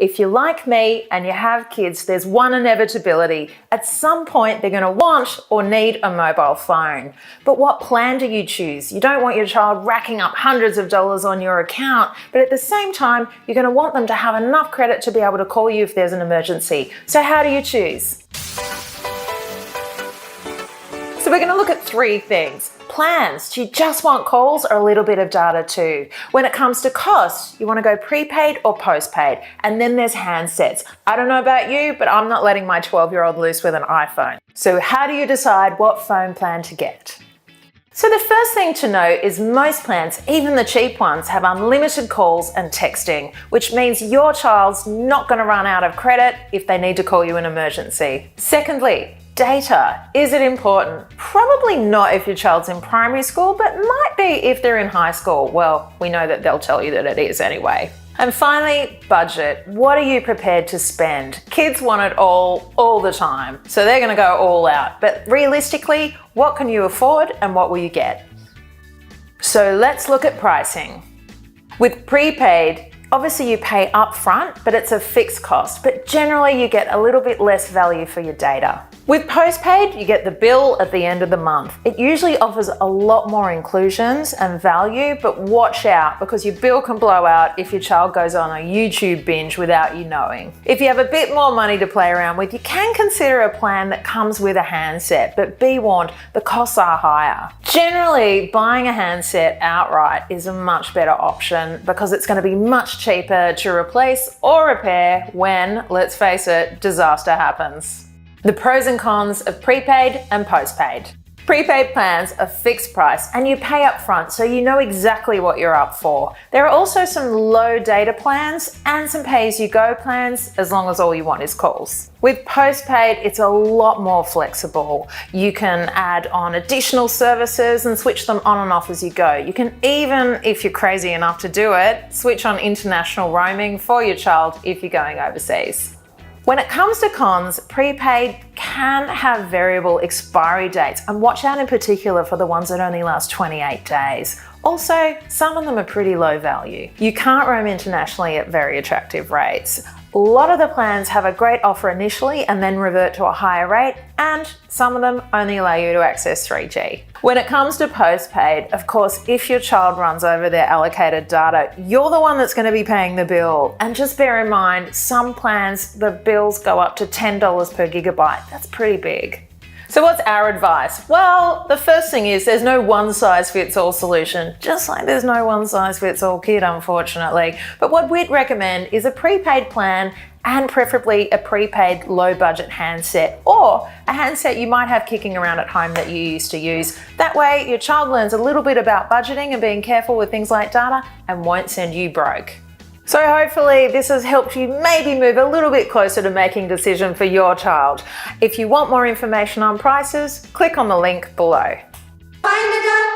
If you're like me and you have kids, there's one inevitability. At some point, they're going to want or need a mobile phone. But what plan do you choose? You don't want your child racking up hundreds of dollars on your account, but at the same time, you're going to want them to have enough credit to be able to call you if there's an emergency. So how do you choose? So we're going to look at three things. Plans, do you just want calls or a little bit of data too? When it comes to cost, you want to go prepaid or postpaid. And then there's handsets. I don't know about you, but I'm not letting my 12-year-old loose with an iPhone. So how do you decide what phone plan to get? So the first thing to know is most plans, even the cheap ones, have unlimited calls and texting, which means your child's not going to run out of credit if they need to call you in an emergency. Secondly, data. Is it important? Probably not if your child's in primary school, but might be if they're in high school. Well, we know that they'll tell you that it is anyway. And finally, budget. What are you prepared to spend? Kids want it all the time, so they're going to go all out. But realistically, what can you afford and what will you get? So let's look at pricing. With prepaid, obviously you pay up front, but it's a fixed cost. But generally you get a little bit less value for your data. With postpaid, you get the bill at the end of the month. It usually offers a lot more inclusions and value, but watch out because your bill can blow out if your child goes on a YouTube binge without you knowing. If you have a bit more money to play around with, you can consider a plan that comes with a handset, but be warned, the costs are higher. Generally, buying a handset outright is a much better option because it's going to be much cheaper to replace or repair when, let's face it, disaster happens. The pros and cons of prepaid and postpaid. Prepaid plans are fixed price and you pay up front so you know exactly what you're up for. There are also some low data plans and some pay-as-you-go plans as long as all you want is calls. With postpaid, it's a lot more flexible. You can add on additional services and switch them on and off as you go. You can even, if you're crazy enough to do it, switch on international roaming for your child if you're going overseas. When it comes to cons, prepaid can have variable expiry dates, and watch out in particular for the ones that only last 28 days. Also, some of them are pretty low value. You can't roam internationally at very attractive rates. A lot of the plans have a great offer initially and then revert to a higher rate, and some of them only allow you to access 3G. When it comes to postpaid, of course, if your child runs over their allocated data, you're the one that's going to be paying the bill. And just bear in mind, some plans, the bills go up to $10 per gigabyte. That's pretty big. So what's our advice? Well, the first thing is there's no one-size-fits-all solution, just like there's no one-size-fits-all kid, unfortunately. But what we'd recommend is a prepaid plan and preferably a prepaid low-budget handset or a handset you might have kicking around at home that you used to use. That way, your child learns a little bit about budgeting and being careful with things like data and won't send you broke. So hopefully this has helped you maybe move a little bit closer to making a decision for your child. If you want more information on prices, click on the link below. Find the